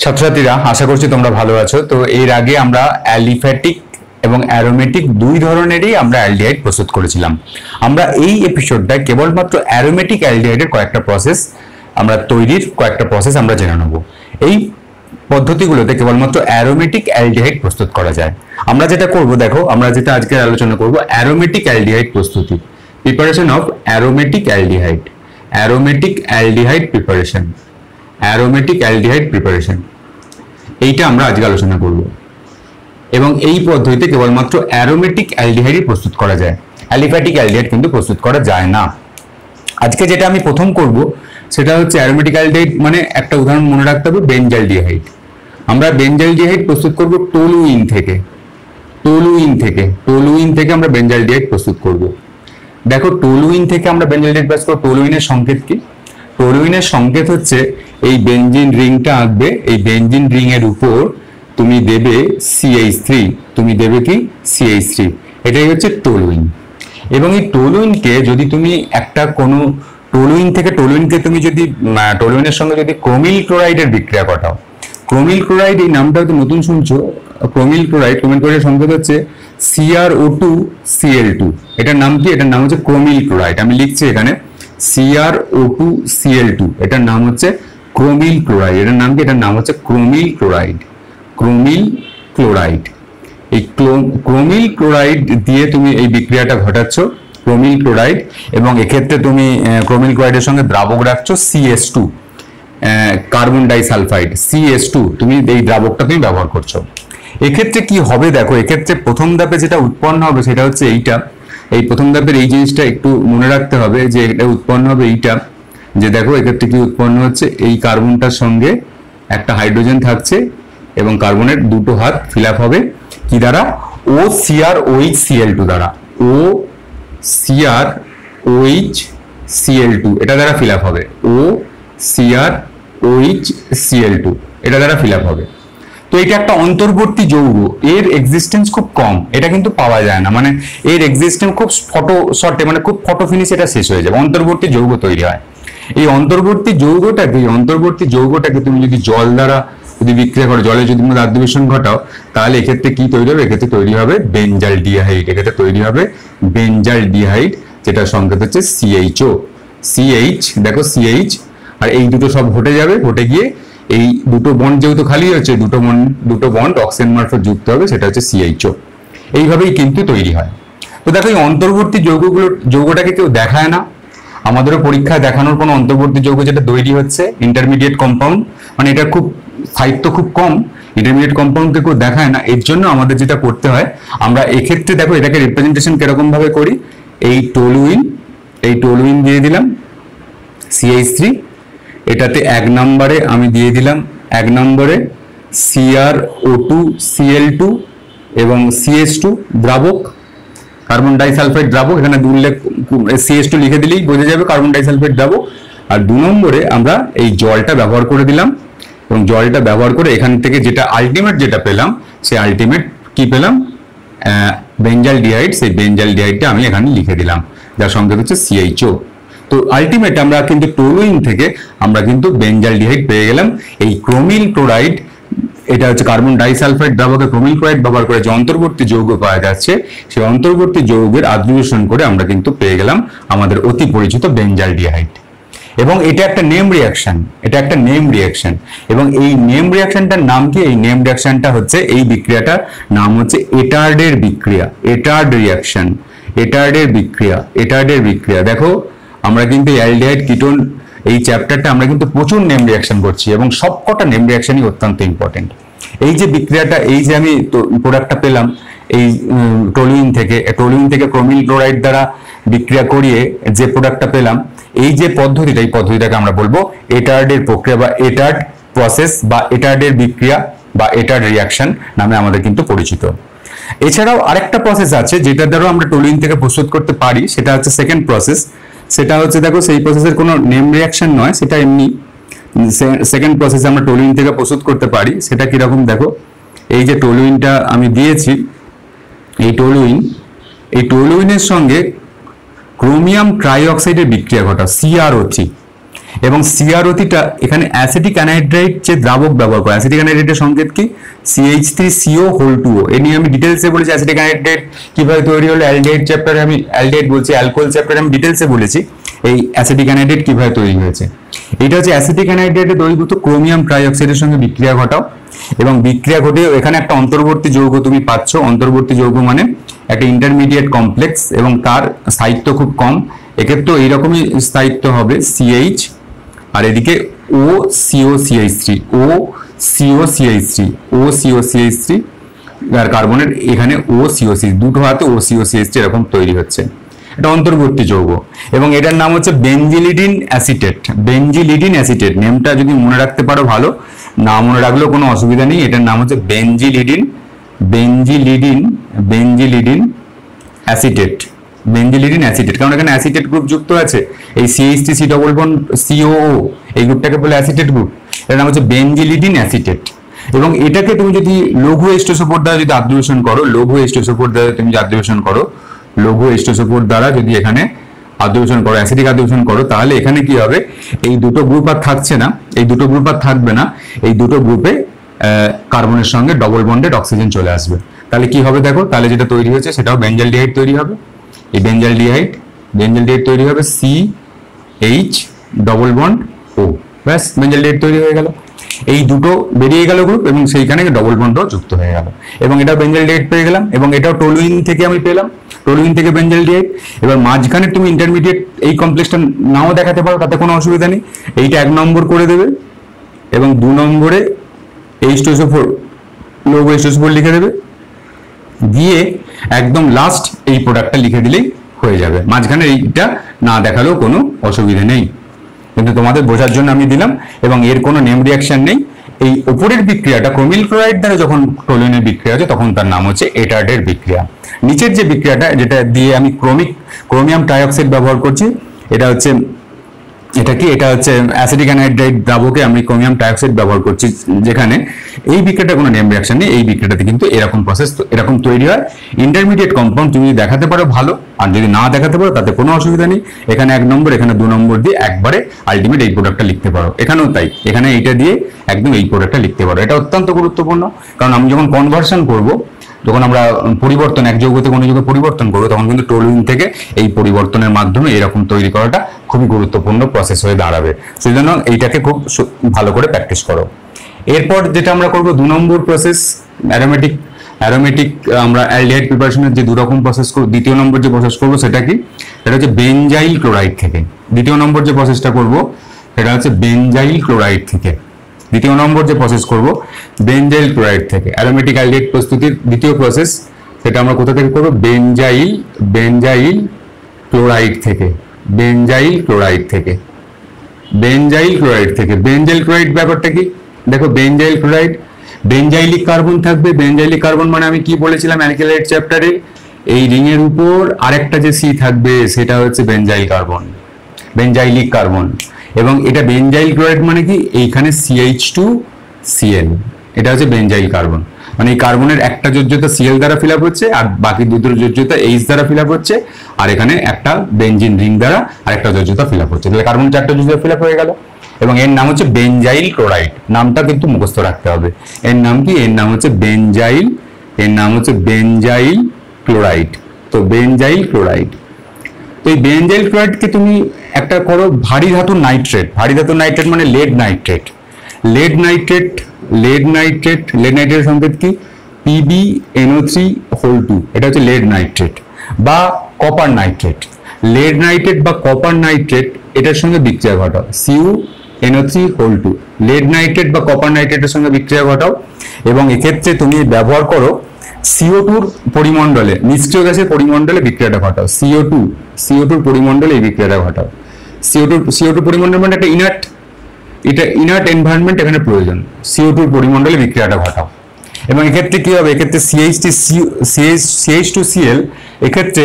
ছাত্রছাত্রীরা আশা করছি তোমরা ভালো আছো। তো এর আগে আমরা অ্যালিফ্যাটিক এবং অ্যারোমেটিক দুই ধরনেরই আমরা অ্যালডিহাইড প্রস্তুত করেছিলাম। আমরা এই এপিসোডটায় কেবলমাত্র অ্যারোমেটিক অ্যালডিহাইডের কয়েকটা প্রসেস আমরা জেনে নেব। এই পদ্ধতিগুলোতে কেবলমাত্র অ্যারোমেটিক অ্যালডিহাইড প্রস্তুত করা যায়। আমরা যেটা করব, দেখো আমরা যেটা আজকে আলোচনা করব অ্যারোমেটিক অ্যালডিহাইড প্রস্তুতি, preparation of aromatic aldehyde, aromatic aldehyde preparation, এইটা আমরা আজকে আলোচনা করব। এবং এই পদ্ধতিতে কেবলমাত্র অ্যারোমেটিক অ্যালডিহাইডই প্রস্তুত করা যায়, অ্যালিফ্যাটিক অ্যালডিহাইড কিন্তু প্রস্তুত করা যায় না। আজকে যেটা আমি প্রথম করব সেটা হচ্ছে অ্যারোমেটিক অ্যালডিহাইড, মানে একটা উদাহরণ মনে রাখতে হবে, বেনজালডিহাইড। আমরা বেনজালডিহাইড প্রস্তুত করব টলুইন থেকে আমরা বেনজালডিহাইড প্রস্তুত করব। দেখো টলুইন থেকে আমরা বেনজালডিহাইড প্রস্তুত করব। টলুইনের সংকেত কি? টলুইনের সংকেত হচ্ছে এই বেনজিন রিংটা আঁকবে, এই বেনজিন রিং এর উপর তুমি দেবে CH3, এটাই হচ্ছে টলুইন। এবং এই টলুইনকে যদি তুমি একটা কোনো টলুইনকে তুমি যদি টলুইনের সঙ্গে যদি ক্রোমিল ক্লোরাইডের বিক্রিয়া ঘটাও, ক্রোমিল ক্লোরাইড এই নামটা হয়তো নতুন শুনছো, ক্রোমিল ক্লোরাইডের সংকেত হচ্ছে CrO2Cl2। এটার নাম কি? এটার নাম হচ্ছে ক্রোমিল ক্লোরাইড। আমি লিখছি এখানে CrO2Cl2, এটার নাম হচ্ছে ক্রোমিল ক্লোরাইড। এটার নাম কি? এটার নাম হচ্ছে ক্রোমিল ক্লোরাইড। এই ক্রোমিল ক্লোরাইড দিয়ে তুমি এই বিক্রিয়াটা ঘটাচ্ছ, ক্রোমিল ক্লোরাইড, এবং এক্ষেত্রে তুমি ক্রোমিল ক্লোরাইডের সঙ্গে দ্রাবক রাখছো CH2, কার্বন ডাইসালফাইড CH2, তুমি এই দ্রাবকটা তুমি ব্যবহার করছো। এক্ষেত্রে কি হবে দেখো, এক্ষেত্রে প্রথম ধাপে যেটা উৎপন্ন হবে সেটা হচ্ছে এইটা। এই প্রথম ধাপের এই জিনিসটা একটু মনে রাখতে হবে যে এটা উৎপন্ন হবে এইটা, যে দেখো এক্ষেত্রে কি উৎপন্ন হচ্ছে, এই কার্বনটার সঙ্গে একটা হাইড্রোজেন থাকছে এবং কার্বনের দুটো হাত ফিল আপ হবে কি দ্বারা? OCrOHCl2 দ্বারা, OCrOHCl2 এটা দ্বারা ফিল আপ হবে, OCrOHCl2 এটা দ্বারা ফিল আপ হবে। তো এটা একটা অন্তর্বর্তী যৌগ, এর এক্সিস্টেন্স খুব কম, এটা কিন্তু পাওয়া যায় না, মানে এর এক্সিস্টেন্স খুব খুব ফটো ফিনিশ এটা শেষ হয়ে যাবে, অন্তর্বর্তী যৌগ তৈরি হয়। এই অন্তর্বর্তী যৌগটাকে তুমি যদি জল দ্বারা যদি বিক্রিয়া করো, জলে যদি তুমি আদ্যবিশন ঘটাও, তাহলে এক্ষেত্রে কি তৈরি হবে? এক্ষেত্রে তৈরি হবে বেনজালডিহাইড। যেটা সংকেত হচ্ছে CHO, দেখো CH, আর এই দুটো সব ঘটে যাবে, ঘটে গিয়ে এই দুটো বন্ড যেহেতু খালি হচ্ছে, দুটো বন্ড অক্সিজেন মারফত যুক্ত হবে, সেটা হচ্ছে CHO। এইভাবেই কিন্তু তৈরি হয়। তো দেখো এই অন্তর্বর্তী যৌগটাকে কেউ দেখায় না, আমাদেরও পরীক্ষায় দেখানোর কোনো অন্তর্বর্তী যৌগ যেটা তৈরি হচ্ছে ইন্টারমিডিয়েট কম্পাউন্ড, মানে এটা খুব সাহিত্য খুব কম, ইন্টারমিডিয়েট কম্পাউন্ডকে কেউ দেখায় না। এর জন্য আমাদের যেটা করতে হয়, আমরা এক্ষেত্রে দেখো এটাকে রিপ্রেজেন্টেশন কিরকম ভাবে করি, এই টলুইন দিয়ে দিলাম CH3, এটাতে 1 নম্বরে আমি দিয়ে দিলাম CrO2Cl2 এবং CH2 দ্রাবক, কার্বন ডাইসালফাইড দ্রাবক, এখানে CH2 লিখে দিলেই বোঝা যাবে কার্বন ডাইসালফাইড দ্রাবক। আর 2 নম্বরে আমরা এই জলটা ব্যবহার করে দিলাম, এবং জলটা ব্যবহার করে এখান থেকে যেটা আলটিমেট যেটা পেলাম, সেই আলটিমেট কি পেলাম? বেনজালডিহাইড। সেই বেনজালডিহাইডটা আমি এখানে লিখে দিলাম, যার সংকেত হচ্ছে CHO। তো আলটিমেট আমরা কিন্তু টলুইন থেকে আমরা কিন্তু বেনজালডিহাইড পেয়ে গেলাম। এই ক্রোমিল ক্লোরাইড, এটা হচ্ছে কার্বন ডাইসালফাইড দ্রাবকে ক্রোমিল ক্লোরাইড ব্যবহার করে যে অন্তর্বর্তী যৌগ পাওয়া যাচ্ছে, সেই অন্তর্বর্তী যৌগের আদ্যবিশন করে আমরা কিন্তু পেয়ে গেলাম আমাদের অতি পরিচিত বেনজালডিহাইড। এবং এটা একটা নেম রিঅ্যাকশন, এবং এই নেম রিঅ্যাকশনটার নাম কি? এই নেম রিঅ্যাকশনটা হচ্ছে, এই বিক্রিয়াটার নাম হচ্ছে এটার্ডের বিক্রিয়া, এটার্ডের বিক্রিয়া। দেখো আমরা কিন্তু অ্যালডিহাইড কিটোন এই চ্যাপ্টারটা আমরা কিন্তু প্রচুর নেম রিঅ্যাকশন করছি, এবং সবকটা নেম রিঅ্যাকশনই অত্যন্ত ইম্পর্টেন্ট। এই যে বিক্রিয়াটা, এই যে আমি প্রোডাক্টটা পেলাম এই টলুইন থেকে ক্রোমিল ক্লোরাইড দ্বারা বিক্রিয়া করিয়ে যে প্রোডাক্টটা পেলাম, এই যে পদ্ধতিটা, এই পদ্ধতিটাকে আমরা বলবো এটার্ডের প্রক্রিয়া বা এটার্ড প্রসেস বা এটার্ডের বিক্রিয়া বা এটার্ড রিঅ্যাকশন নামে আমাদের কিন্তু পরিচিত। এছাড়াও আরেকটা প্রসেস আছে যেটা দ্বারা আমরা টলুইন থেকে প্রস্তুত করতে পারি, সেটা হচ্ছে সেকেন্ড প্রসেস। সেটা হচ্ছে দেখো সেই প্রসেসের কোনো নেম রিঅ্যাকশন নয়, সেটা এমনি সেকেন্ড প্রসেস আমরা টলুইন থেকে প্রস্তুত করতে পারি। সেটা কিরকম দেখো, এই যে টলুইনটা আমি দিয়েছি, এই টলুইনের সঙ্গে ক্রোমিয়াম ট্রাইঅক্সাইডের বিক্রিয়া ঘটা CrO3, এবং সিআরওটিটা এখানে অ্যাসিটিক অ্যানহাইড্রাইড যে দ্রাবক ব্যবহার করে, অ্যাসিটিক অ্যানহাইড্রাইডের সংকেত কি CH3CO2O। এ নিয়ে আমি ডিটেলসে বলেছি অ্যাসিটিক অ্যানহাইড্রাইড কিভাবে তৈরি হলো, অ্যালডিহাইড চ্যাপ্টারে আমি অ্যালডিহাইড বলছি, অ্যালকোহল চ্যাপ্টারে আমি ডিটেলসে বলেছি এই অ্যাসিটিক অ্যানহাইড্রাইড কিভাবে তৈরি হয়েছে। এটা হচ্ছে অ্যাসিটিক অ্যানহাইড্রাইডে দ্রবীভূত ক্রোমিয়াম ট্রাইঅক্সাইডের সঙ্গে বিক্রিয়া ঘটাও এবং বিক্রিয়া ঘটে এখানে একটা অন্তর্বর্তী যৌগ তুমি পাচ্ছ। অন্তর্বর্তী যৌগ মানে একটা ইন্টারমিডিয়েট কমপ্লেক্স এবং তার স্থায়িত্ব খুব কম। এক্ষেত্রে এইরকমই স্থায়িত্ব হবে CH আর এদিকে OCOCH3 OCOCH3 আর কার্বনের এখানে OCOC, দুটো হাতে OCOCH3 এরকম তৈরি হচ্ছে। এটা অন্তর্বর্তী যৌগ এবং এটার নাম হচ্ছে বেনজিলিডিন অ্যাসিটেট। বেনজিলিডিন অ্যাসিটেট নেমটা যদি মনে রাখতে পারো ভালো, না মনে রাখলেও কোনো অসুবিধা নেই। এটার নাম হচ্ছে বেনজিলিডিন অ্যাসিটেট। বেনজিলিডিন অ্যাসিটেট কারণ এখানে অ্যাসিটেট গ্রুপ যুক্ত আছে। এই CH3C ডবল বন্ড COO এই গ্রুপটাকে বলে অ্যাসিটেট গ্রুপ। এর নাম হচ্ছে বেনজিলিডিন অ্যাসিটেট। এবং এটাকে তুমি যদি লঘু এস্টোসোপোর দ্বারা যদি আদ্রবেশন করো, লঘু এস্টোসোপোর দ্বারা যদি এখানে আদ্রবেশন করো, অ্যাসিডিক আদ্রবেশন করো, তাহলে এখানে কি হবে, এই দুটো গ্রুপ আর থাকছে না, এই দুটো গ্রুপ আর থাকবে না, এই দুটো গ্রুপে কার্বনের সঙ্গে ডবল বন্ডেড অক্সিজেন চলে আসবে। তাহলে কি হবে দেখো, তাহলে যেটা তৈরি হচ্ছে সেটাও বেঞ্জালডিহাইড তৈরি হবে। এই বেঞ্জালডিহাইড তৈরি হবে CH ডবল বন্ড O, ব্যাস বেঞ্জালডিহাইড তৈরি হয়ে গেল। এই দুটো বেরিয়ে গেল গ্রুপ এবং সেইখানে ডবল বন্ডও যুক্ত হয়ে গেল এবং এটা বেঞ্জালডিহাইড পেয়ে গেলাম। এবং এটাও টলুইন থেকে আমি পেলাম, টলুইন থেকে বেঞ্জালডিহাইড। এবার মাঝখানে তুমি ইন্টারমিডিয়েট এই কমপ্লেক্সটা নাও দেখাতে পারো, তাতে কোনো অসুবিধা নেই। এইটা 1 নম্বর করে দেবে এবং 2 নম্বরে H2SO4 লঘু H2SO4 লিখে দেবে, দিয়ে একদম লাস্ট এই প্রোডাক্টটা লিখে দিলেই হয়ে যাবে। মাঝখানে এইটা না দেখালেও কোনো অসুবিধা নেই, কিন্তু তোমাদের বোঝার জন্য আমি দিলাম। এবং এর কোনো নেম রিঅ্যাকশন নেই। এই উপরের বিক্রিয়াটা ক্রোমিল ক্লোরাইড দ্বারা যখন টলুইনের বিক্রিয়া হচ্ছে তখন তার নাম হচ্ছে এটার্ডের বিক্রিয়া। নিচের যে বিক্রিয়াটা যেটা দিয়ে আমি ক্রোমিয়াম ট্রাইঅক্সাইড ব্যবহার করছি, এটা হচ্ছে অ্যাসিটিক অ্যানহাইড্রাইড দ্রাবকে আমি ক্রোমিয়াম ট্রাইঅক্সাইড ব্যবহার করছি, যেখানে এই বিক্রিয়াটা কোনো নেম রিঅ্যাকশন নেই। এই বিক্রিয়াটাতে কিন্তু এরকম তৈরি হয়। ইন্টারমিডিয়েট কম্পাউন্ড তুমি যদি দেখাতে পারো ভালো, আর যদি না দেখাতে পারো তাতে কোনো অসুবিধা নেই। এখানে 1 নম্বর, এখানে 2 নম্বর দিয়ে একবারে আলটিমেট এই প্রোডাক্টটা লিখতে পারো। এখানেও তাই, এখানে এইটা দিয়ে একদম এই প্রোডাক্টটা লিখতে পারো। এটা অত্যন্ত গুরুত্বপূর্ণ, কারণ আমি যখন কনভার্সন করব, যখন আমরা পরিবর্তন এক যৌগ থেকে অন্য যৌগে পরিবর্তন করবো, তখন কিন্তু টলুইন থেকে এই পরিবর্তনের মাধ্যমে এরকম তৈরি করাটা খুবই গুরুত্বপূর্ণ প্রসেস হয়ে দাঁড়াবে। সেই জন্য এইটাকে খুব ভালো করে প্র্যাকটিস করো। এরপর যেটা আমরা করবো 2 নম্বর প্রসেস, অ্যারোমেটিক আমরা অ্যালডিহাইড প্রিপারেশনের যে 2 রকম প্রসেস করব। দ্বিতীয় নম্বর যে প্রসেস করবো সেটা কি, এটা হচ্ছে বেনজাইল ক্লোরাইড থেকে। দ্বিতীয় নম্বর যে প্রসেসটা করবো সেটা হচ্ছে বেনজাইল ক্লোরাইড থেকে। দ্বিতীয় নম্বর যে প্রসেস করব বেনজাইল ক্লোরাইড থেকে। অ্যারোমেটিক অ্যালডিহাইড প্রস্তুতির দ্বিতীয় প্রসেস, সেটা আমরা কোথা থেকে করব, বেনজাইল ক্লোরাইড থেকে। বেনজাইল ক্লোরাইড ব্যাপারটা কি দেখো, বেনজাইল ক্লোরাইড বেনজাইলিক কার্বন থাকবে। বেনজাইলিক কার্বন মানে আমি কি বলেছিলাম অ্যালকিলাইড চ্যাপ্টারে, এই রিং এর উপর আরেকটা যে C থাকবে সেটা হচ্ছে বেনজাইলিক কার্বন। এবং এটা বেনজাইল ক্লোরাইড মানে কি, এইখানে CH2Cl, এটা হচ্ছে বেনজাইল কার্বন। মানে এই কার্বনের একটা যোজ্যতা Cl দ্বারা ফিল আপ হচ্ছে আর বাকি দুটো যোজ্যতা H দ্বারা ফিল আপ হচ্ছে, আর এখানে একটা বেনজিন রিং দ্বারা আরেকটা যোজ্যতা ফিল আপ হচ্ছে। তাহলে কার্বন 4টা যোজ্যতা ফিল আপ হয়ে গেল এবং এর নাম হচ্ছে বেনজাইল ক্লোরাইড। নামটা কিন্তু মুখস্থ রাখতে হবে। এর নাম কি, এর নাম হচ্ছে বেনজাইল ক্লোরাইড। তো বেনজাইল ক্লোরাইড, তো এই বেনজাইল ক্লোরাইডকে তুমি একটা করো ভারী ধাতুর নাইট্রেট। ভারী ধাতুর নাইট্রেট মানে লেড নাইট্রেটের সংকেত কি, PbNO3(2), এটা হচ্ছে লেড নাইট্রেট বা কপার নাইট্রেট। লেড নাইট্রেট বা কপার নাইট্রেট এটার সঙ্গে বিক্রিয়া ঘটাও, CuNO3(2), লেড নাইট্রেট বা কপার নাইট্রেটের সঙ্গে বিক্রিয়া ঘটাও। এবং এক্ষেত্রে তুমি ব্যবহার করো CO2 পরিমণ্ডলে, নিষ্ক্রিয় গ্যাসের পরিমণ্ডলে বিক্রিয়াটা ঘটাও। CO2 পরিমণ্ডলে এই বিক্রিয়াটা ঘটাও। CO2 পরিমণ্ডল মানে একটা ইনার্ট এনভায়রনমেন্ট এখানে প্রয়োজন। CO2 পরিমণ্ডলে বিক্রিয়াটা ঘটাও। এবং এক্ষেত্রে কি হবে, এক্ষেত্রে CH2Cl এক্ষেত্রে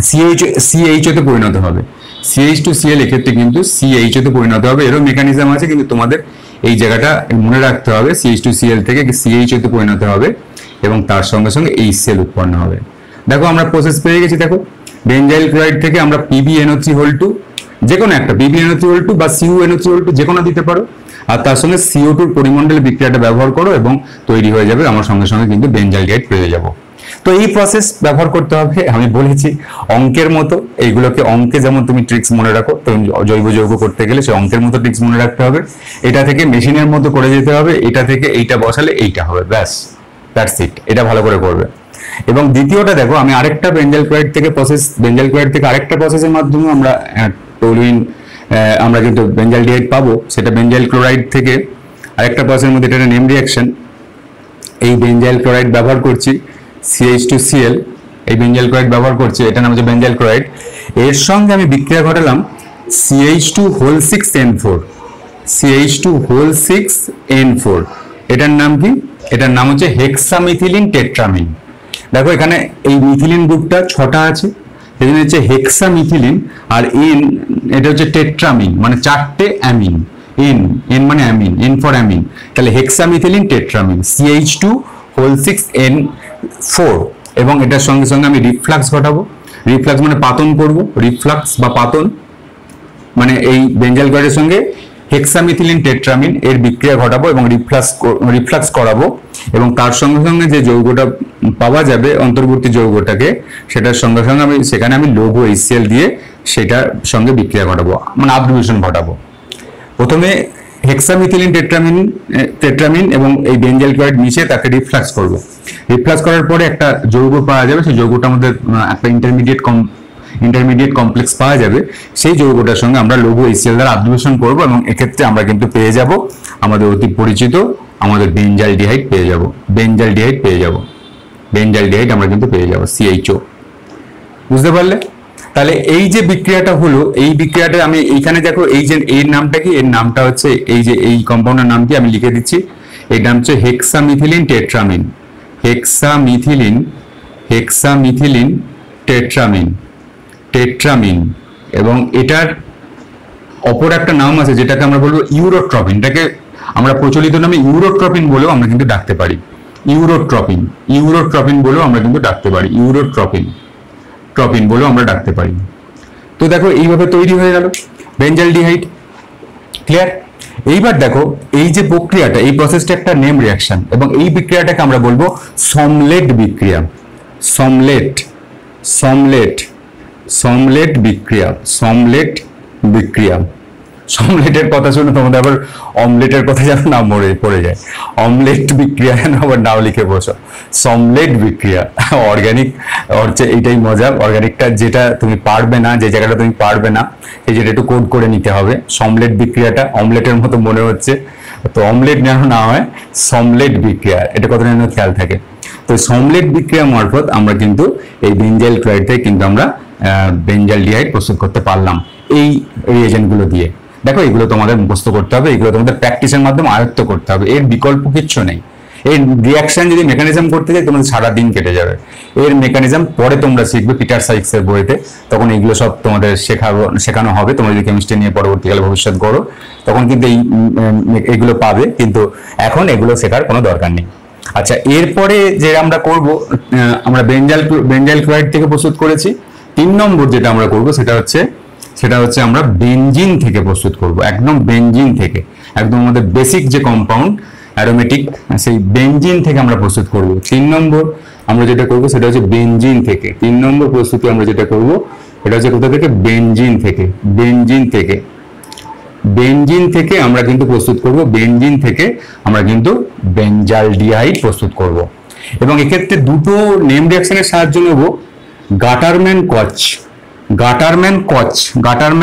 CHO তে পরিণত হবে। CH2Cl এক্ষেত্রে কিন্তু CHO তে পরিণত হবে। এরও মেকানিজম আছে, কিন্তু তোমাদের এই জায়গাটা মনে রাখতে হবে, CH2Cl থেকে CHO তে পরিণত হবে এবং তার সঙ্গে সঙ্গে HCl উৎপন্ন হবে। দেখো আমরা প্রসেস পেয়ে গেছি। দেখো বেনজাইল ক্লোরাইড থেকে আমরা PbNO3(2), যে কোনো একটা PbNO3 বা CuNO3 যে কোনো দিতে পারো, আর তার সঙ্গে CO2 পরিমণ্ডলে বিক্রিয়াটা ব্যবহার করো এবং তৈরি হয়ে যাবে আমার সঙ্গে সঙ্গে কিন্তু বেঞ্জালডিহাইড পেয়ে যাবো। তো এই প্রসেস ব্যবহার করতে হবে, আমি বলেছি অঙ্কের মতো, এইগুলোকে অঙ্কে যেমন তুমি ট্রিক্স মনে রাখো, তুমি জৈব যৌগ করতে গেলে সে অঙ্কের মতো ট্রিক্স মনে রাখতে হবে, এটা থেকে মেশিনের মতো করে যেতে হবে, এটা থেকে এইটা বসালে এইটা হবে, ব্যাস, দ্যাটস ইট, এটা ভালো করে করবে। এবং দ্বিতীয়টা দেখো, আমি আরেকটা বেঞ্জাল ক্লোরাইড থেকে আরেকটা প্রসেসের মাধ্যমে আমরা টলুইন আমরা কিন্তু বেঞ্জালডিহাইড পাবো, সেটা বেঞ্জাইল ক্লোরাইড থেকে আরেকটা প্রসেসের মধ্যে, এটা নেম রিঅ্যাকশন। এই বেঞ্জাইল ক্লোরাইড ব্যবহার করছি, CH2Cl, এই বেঞ্জাইল ক্লোরাইড ব্যবহার করছি, এটা নাম হচ্ছে বেঞ্জাইল ক্লোরাইড। এর সঙ্গে আমি বিক্রিয়া ঘটালাম CH2CN4, CH2CN4, এটার নাম কি? এটার নাম হচ্ছে হেক্সামিথিলিন টেট্রামিন। দেখো এখানে এই মিথিলিন গ্রুপটা 6টা আছে, এই জন্য হচ্ছে হেক্সামিথিলিন, আর এন এটা হচ্ছে টেট্রামিন, মানে 4টে অ্যামিন, এন মানে অ্যামিন, এন ফর অ্যামিন, তাহলে হেক্সামিথিলিন টেট্রামিন CH2CN4। এবং এটার সঙ্গে সঙ্গে আমি রিফ্লাক্স ঘটাবো, রিফ্লাক্স মানে পাতন করব, রিফ্লাক্স বা পাতন মানে এই বেঞ্জাইল ক্লোরাইডের সঙ্গে হেক্সামিথিলিন টেট্রামিন এর বিক্রিয়া ঘটাবো এবং রিফ্লাক্স করাবো, এবং তার সঙ্গে সঙ্গে যে যৌগটা পাওয়া যাবে অন্তর্বর্তী যৌগটাকে, সেটার সঙ্গে সঙ্গে আমি সেখানে আমি লঘু HCl দিয়ে সেটার সঙ্গে বিক্রিয়া ঘটাবো, মানে আব্রিভিয়েশন ঘটাবো। প্রথমে হেক্সামিথিলিন টেট্রামিন এবং এই বেঞ্জাইল ক্লোরাইড মিশিয়ে তাকে রিফ্লাক্স করব। রিফ্লাক্স করার পরে একটা যৌগ পাওয়া যাবে, সেই যৌগটার মধ্যে একটা ইন্টারমিডিয়েট কমপ্লেক্স পাওয়া যাবে, সেই যৌগটার সঙ্গে আমরা লঘু HCl দ্বারা আব্রিভিয়েশন করব, এবং এক্ষেত্রে আমরা কিন্তু পেয়ে যাব আমাদের অতি পরিচিত আমাদের বেঞ্জালডিহাইড পেয়ে যাব, বেঞ্জালডিহাইড আমরা কিন্তু পেয়ে যাব, CHO। বুঝতে পারলে? তাহলে এই যে বিক্রিয়াটা হলো, এই বিক্রিয়াটা আমি এইখানে দেখো, এই যে এর নামটা কি? এর নামটা হচ্ছে এই যে এই কম্পাউন্ডের নাম কি আমি লিখে দিচ্ছি, এর নাম হচ্ছে হেক্সামিথিলিন টেট্রামিন, এবং এটার অপর একটা নাম আছে যেটাকে আমরা বলবো ইউরোট্রপিন। এটাকে আমরা প্রচলিত নামে ইউরোট্রপিন বলেও আমরা কিন্তু ডাকতে পারি, ইউরোট্রপিন বলেও আমরা কিন্তু ডাকতে পারি, ট্রপিন বলেও আমরা ডাকতে পারি। তো দেখো এইভাবে তৈরি হয়ে গেল বেঞ্জালডিহাইড, ক্লিয়ার? এইবার দেখো এই যে প্রক্রিয়াটা, এই প্রসেসটা একটা নেম রিঅ্যাকশন, এবং এই বিক্রিয়াটাকে আমরা বলবো সমলেট বিক্রিয়া, সমলেট বিক্রিয়া। সমলেটের কথা শুনে তোমাদের আবার অমলেটের কথা যেন না পড়ে যায়, অমলেট বিক্রিয়া যেন আবার নাও লিখে বসো, সমলেট বিক্রিয়া। অর্গানিক হচ্ছে এইটাই মজা, অর্গানিকটা যেটা তুমি পারবে না, যে জায়গাটা তুমি পারবে না, এই যেটা একটু কোড করে নিতে হবে। সমলেট বিক্রিয়াটা অমলেটের মতো মনে হচ্ছে, তো অমলেট যেন না হয়, সমলেট বিক্রিয়া, এটা কতটা যেন খেয়াল থাকে। তো সমলেট বিক্রিয়া মারফত আমরা কিন্তু এই বেঞ্জাইল ক্লোরাইড থেকে কিন্তু আমরা বেঞ্জালডিহাইড প্রস্তুত করতে পারলাম এই রিয়েজেন্টগুলো দিয়ে। দেখো এগুলো তোমাদের মুখস্থ করতে হবে, এগুলো তোমাদের প্র্যাকটিসের মাধ্যমে আয়ত্ত করতে হবে, এর বিকল্প কিচ্ছু নেই। এই রিঅ্যাকশন যদি মেকানিজম করতে যাই তোমাদের সারা দিন কেটে যাবে। এর মেকানিজম পরে তোমরা শিখবে পিটার সাইক্সের বইতে, তখন এগুলো সব তোমাদের শেখানো হবে। তোমরা যদি কেমিস্ট্রি নিয়ে পরবর্তীকালে ভবিষ্যৎ করো তখন কিন্তু এইগুলো পাবে, কিন্তু এখন এগুলো শেখার কোনো দরকার নেই। আচ্ছা, এরপরে যে আমরা করব, আমরা বেঞ্জাইল ক্লোরাইড থেকে প্রস্তুত করেছি। 3 নম্বর যেটা আমরা করব সেটা হচ্ছে আমরা বেনজিন থেকে প্রস্তুত করব, একদম বেনজিন থেকে, একদম আমাদের বেসিক যে কম্পাউন্ড অ্যারোমেটিক, সেই বেনজিন থেকে আমরা প্রস্তুত করব। 3 নম্বর আমরা যেটা করব সেটা হচ্ছে বেনজিন থেকে। 3 নম্বর প্রস্তুতি আমরা যেটা করব এটা হচ্ছে কোথা থেকে? বেনজিন থেকে আমরা কিন্তু প্রস্তুত করব, বেনজিন থেকে আমরা কিন্তু বেঞ্জালডিহাইড প্রস্তুত করব। এবং এক্ষেত্রে দুটো নেম রিঅ্যাকশনের সাহায্য নেব, গাটারম্যান কচ, গাটারম্যান GATTER,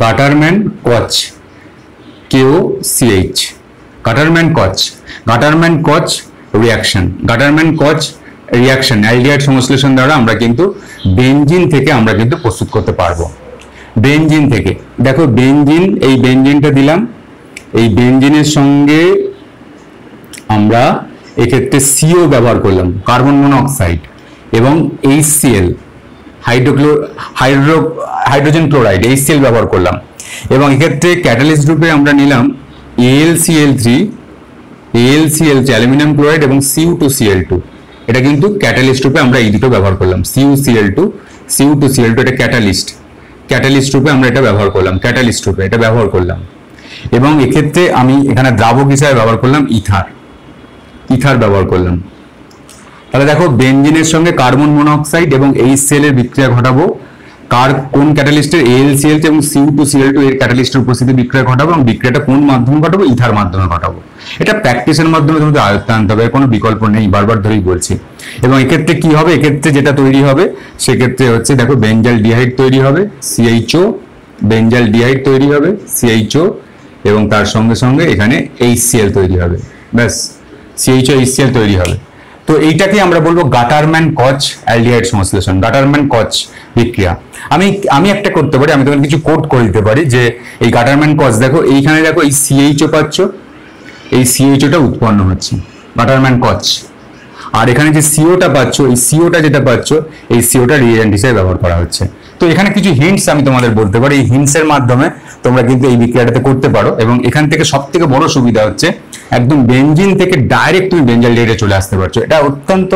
গাটারম্যান কচ KOCH, গাটারম্যান কচ রিঅ্যাকশন অ্যালডিহাইড সংশ্লেষণ দ্বারা আমরা কিন্তু বেনজিন থেকে আমরা কিন্তু প্রস্তুত করতে পারবো। বেনজিন থেকে দেখো, এই বেনজিনটা দিলাম, এই বেনজিনের সঙ্গে আমরা এক্ষেত্রে CO ব্যবহার করলাম, কার্বন মনোক্সাইড, এবং HCl হাইড্রোজেন ক্লোরাইড HCl ব্যবহার করলাম, এবং এক্ষেত্রে ক্যাটালিস্ট রূপে আমরা নিলাম AlCl3 অ্যালুমিনিয়াম ক্লোরাইড এবং Cu2Cl2, এটা কিন্তু ক্যাটালিস্ট রূপে আমরা এই দুটো ব্যবহার করলাম, Cu2Cl2 এটা ক্যাটালিস্ট রূপে আমরা এটা ব্যবহার করলাম, ক্যাটালিস্ট রূপে এটা ব্যবহার করলাম। এবং এক্ষেত্রে আমি এখানে দ্রাবক হিসাবে ব্যবহার করলাম ইথার ব্যবহার করলাম। তাহলে দেখো বেনজিনের সঙ্গে কার্বন মনোক্সাইড এবং HCl এর বিক্রিয়া ঘটাবো, কোন ক্যাটালিস্টের AlCl এবং Cu2Cl2 এর ক্যাটালিস্টের উপস্থিতি বিক্রিয়া ঘটাবো, এবং বিক্রিয়াটা কোন মাধ্যমে ঘটাবো, ইথার মাধ্যমে ঘটাবো। এটা প্র্যাকটিসের মাধ্যমে তোমাদের আয়ত্তে আনতে হবে, কোনো বিকল্প নেই, বারবার ধরেই বলছি। এবং এক্ষেত্রে কি হবে, এক্ষেত্রে যেটা তৈরি হবে সেক্ষেত্রে হচ্ছে দেখো বেঞ্জাল ডিহাইড তৈরি হবে, CHO, বেঞ্জাল ডিহাইড তৈরি হবে, CHO, এবং তার সঙ্গে সঙ্গে এখানে HCl তৈরি হবে, ব্যাস CHO HCl তৈরি হবে। তো এইটাকে আমরা বলবো গাটারম্যান কচ অ্যালডিহাইড সংশ্লেষণ, গাটারম্যান কচ বিক্রিয়া। আমি একটা করতে পারি, আমি তোমাকে কিছু কোড করে দিতে পারি যে এই গাটারম্যান কচ দেখো এইখানে দেখো এই CHO পাচ্ছ, এই CHOটা উৎপন্ন হচ্ছে গাটারম্যান কচ, আর এখানে যে CO-টা পাচ্ছ, এই CO-টা যেটা পাচ্ছ, এই CO-টা রিএজেন্ট হিসেবে ব্যবহার করা হচ্ছে। তো এখানে কিছু হিন্টস আমি তোমাদের বলতে পারি, এই হিন্টসের মাধ্যমে তোমরা কিন্তু এই বিক্রিয়াটাতে করতে পারো। এবং এখান থেকে সব থেকে বড় সুবিধা হচ্ছে একদম বেনজিন থেকে ডাইরেক্ট তুমি বেঞ্জাল ডিহাইডে চলে আসতে পারছো। এটা অত্যন্ত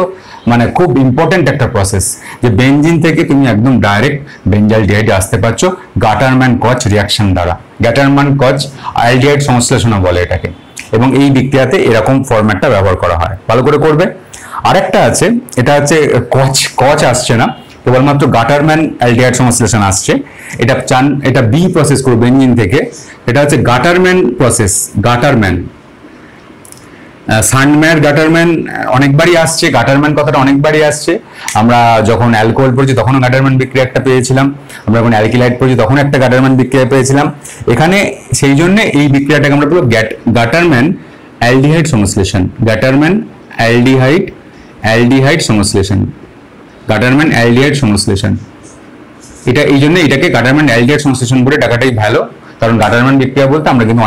মানে খুব ইম্পর্টেন্ট একটা প্রসেস, যে বেনজিন থেকে তুমি একদম ডাইরেক্ট বেঞ্জাল ডিহাইডে আসতে পারছো গাটারম্যান কচ রিয়াকশন দ্বারা। গাটারম্যান কচ অ্যালডিহাইড সংশ্লেষণ বলে এটাকে, এবং এই বিক্রিয়াতে এরকম ফরম্যাটটা ব্যবহার করা হয়, ভালো করে করবে। আরেকটা আছে, এটা হচ্ছে কচ আসছে না, কেবলমাত্র গাটারম্যান অ্যালডিহাইড সংশ্লেষণ আসছে। এটা বি প্রসেস করবে বেনজিন থেকে, এটা হচ্ছে গাটারম্যান প্রসেস, গাটারম্যান সান্ডম্যান গাটারম্যান অনেকবারই আসছে, গাটারম্যান কথাটা অনেকবারই আসছে। আমরা যখন অ্যালকোহল পড়ছি তখনও গাটারম্যান বিক্রিয়া একটা পেয়েছিলাম, আমরা যখন অ্যালকিলাইড পড়ছি তখন একটা গাটারম্যান বিক্রিয়া পেয়েছিলাম। এখানে সেই জন্য এই বিক্রিয়াটাকে আমরা বলবো গাটারম্যান অ্যালডিহাইড সংশ্লেষণ, গাটারম্যান অ্যালডিহাইড সংশ্লেষণ, গাটারম্যান অ্যালডিহাইড সংশ্লেষণ। এটা এই জন্য এটাকে গাটারম্যান অ্যালডিহাইড সংশ্লেষণ বলে ডাকাটাই ভালো, কারণ গাটারম্যান বিক্রিয়া বলতে আমরা কিন্তু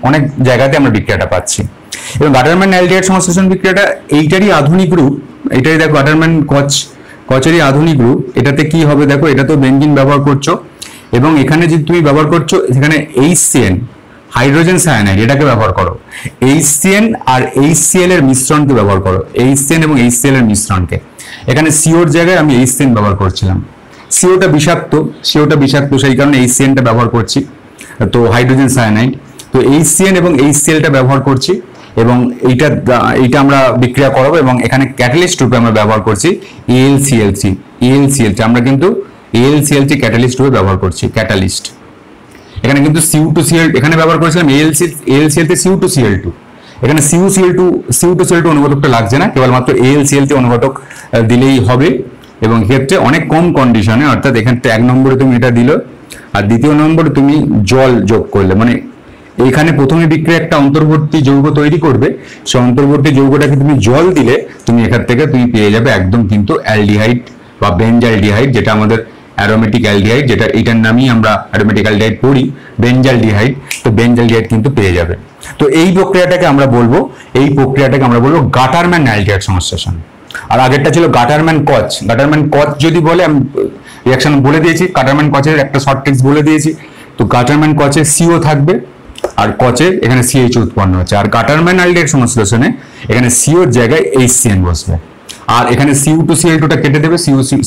অনেক জায়গাতে আমরা বিক্রিয়াটা পাচ্ছি। এবং গাটারম্যান অ্যালডিহাইড সংশ্লেষণ বিক্রিয়াটা এইটারই আধুনিক রূপ, এটাই দেখো গাটারম্যান কচেরই আধুনিক রূপ। এটাতে কি হবে দেখো, এটা তো বেনজিন ব্যবহার করছো, এবং এখানে যদি তুমি ব্যবহার করছো এখানে HCN হাইড্রোজেন সায়ানাইড, এটাকে ব্যবহার করো। HCN আর HCl এর মিশ্রণকে ব্যবহার করো, HCN এবং HCl এর মিশ্রণকে। এখানে COর জায়গায় আমি HCN ব্যবহার করছিলাম, COটা বিষাক্ত, সেই কারণে HCNটা ব্যবহার করছি, তো হাইড্রোজেন সায়ানাইড। তো HCN এবং HClটা ব্যবহার করছি, এবং এইটা আমরা বিক্রিয়া করাবো, এবং এখানে ক্যাটালিস্ট রূপে আমরা ব্যবহার করছি AlCl3, আমরা কিন্তু AlCl3 ক্যাটালিস্ট রূপে ব্যবহার করছি, ক্যাটালিস্ট। এখানে কিন্তু Cu2Cl, এখানে ব্যবহার করেছিলাম AlCl3 Cu2Cl2, এখানে Cu2Cl2 অনুঘটকটা লাগছে না, কেবলমাত্র AlCl3 অনুঘটক দিলেই হবে। এবং ক্ষেত্রে অনেক কম কন্ডিশনে, অর্থাৎ এখানে 1 নম্বরে তুমি এটা দিল, আর 2য় নম্বরে তুমি জল যোগ করলে, মানে এখানে প্রথমে বিক্রিয়া একটা অন্তর্বর্তী যৌগ তৈরি করবে, সেই অন্তর্বর্তী যৌগটাকে তুমি জল দিলে তুমি এখান থেকে তুমি পেয়ে যাবে একদম কিন্তু অ্যালডিহাইড বা বেঞ্জাল ডিহাইড, যেটা আমাদের অ্যারোমেটিক অ্যালডিহাইড, যেটা এটার নামই আমরা অ্যারোমেটিক অ্যালডিহাইড পড়ি, বেঞ্জাল ডিহাইড। তো বেঞ্জাল ডিহাইড কিন্তু পেয়ে যাবে। তো এই প্রক্রিয়াটাকে আমরা বলবো গাটারম্যান অ্যালডিহাইড সংশ্লেষণ। আর আগেরটা ছিল গাটারম্যান কচ। গাটারম্যান কচ যদি বলে, আমি রিঅ্যাকশন বলে দিয়েছি, গাটারম্যান কচের একটা শর্ট ট্রিক্স বলে দিয়েছি। তো গাটারম্যান কচে CO থাকবে, আর কচের এখানে CH উৎপন্ন হচ্ছে, আর গাটারম্যান অ্যালডিহাইড সংশ্লেষণে এখানে COর জায়গায় HCN বসবে, আর এখানে Cu2Cl2টা কেটে দেবে,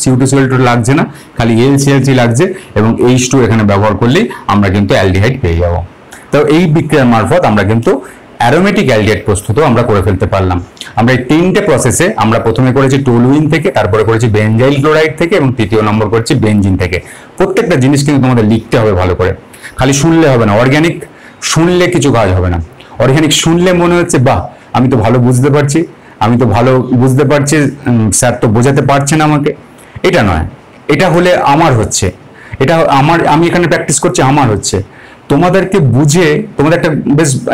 Cu2Cl2 লাগছে না, খালি AlCl3 লাগছে, এবং H2 এখানে ব্যবহার করলেই আমরা কিন্তু অ্যালডিহাইড পেয়ে যাব। তো এই বিক্রিয়ার মারফত আমরা কিন্তু অ্যারোমেটিক অ্যালডিহাইড প্রস্তুতও আমরা করে ফেলতে পারলাম। আমরা এই 3টে প্রসেসে আমরা প্রথমে করেছি টলুইন থেকে, তারপরে করেছি বেঞ্জাইল ক্লোরাইড থেকে, এবং 3য় নম্বর করেছি বেনজিন থেকে। প্রত্যেকটা জিনিস কিন্তু তোমাদের লিখতে হবে ভালো করে, খালি শুনলে হবে না। অর্গানিক শুনলে কিছু কাজ হবে না, অর্গানিক শুনলে মনে হচ্ছে বাহ আমি তো ভালো বুঝতে পারছি, স্যার তো বোঝাতে পারছেন আমাকে, এটা নয়। এটা হলে আমার হচ্ছে, আমি এখানে প্র্যাকটিস করছি, আমার হচ্ছে। তোমাদেরকে বুঝে তোমাদের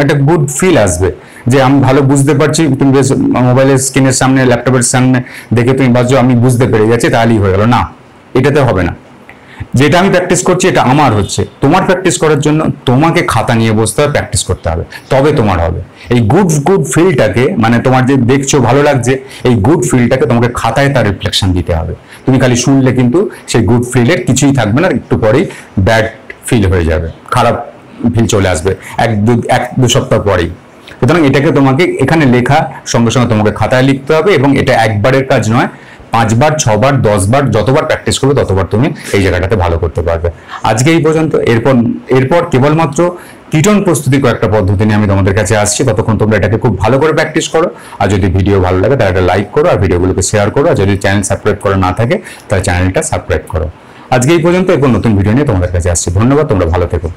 একটা গুড ফিল আসবে যে আমি ভালো বুঝতে পারছি। তুমি বেশ মোবাইলের স্ক্রিনের সামনে, ল্যাপটপের সামনে দেখে তুমি ভাবছো আমি বুঝতে পেরে যাচ্ছি, তাহলেই হয়ে গেল না, এটাতে হবে না। যেটা আমি প্র্যাকটিস করছি এটা আমার হচ্ছে। তোমার প্র্যাকটিস করার জন্য তোমাকে খাতা নিয়ে বসতে হবে, প্র্যাকটিস করতে হবে, তবে তোমার হবে। এই গুড ফিলটাকে, মানে তোমার যে দেখছো ভালো লাগছে, এই গুড ফিলটাকে তোমাকে খাতায় তার রিফ্লেকশন দিতে হবে। তুমি খালি শুনলে কিন্তু সেই গুড ফিলের কিছুই থাকবে না, একটু পরেই ব্যাড ফিল হয়ে যাবে, খারাপ ফিল চলে আসবে এক দু সপ্তাহ পরেই। সুতরাং এটাকে তোমাকে এখানে লেখা সঙ্গে সঙ্গে তোমাকে খাতায় লিখতে হবে, এবং এটা একবারের কাজ নয়, 5 বার 6 বার 10 বার যতবার প্র্যাকটিস করবে ততবার তুমি এই জায়গাটাতে ভালো করতে পারবে। আজকে এই পর্যন্ত। এরপর কেবলমাত্র কীটন প্রস্তুতি কয়েকটা পদ্ধতি নিয়ে আমি তোমাদের কাছে আসছি। ততক্ষণ তোমরা এটাকে খুব ভালো করে প্র্যাকটিস করো, আর যদি ভিডিও ভালো লাগে তাহলে একটা লাইক করো, আর ভিডিওগুলোকে শেয়ার করো, আর যদি চ্যানেল সাবস্ক্রাইব করা না থাকে তাহলে চ্যানেলটা সাবস্ক্রাইব করো। আজকে এই পর্যন্ত, এরপর নতুন ভিডিও নিয়ে তোমাদের কাছে আসছি। ধন্যবাদ, তোমরা ভালো থেকো।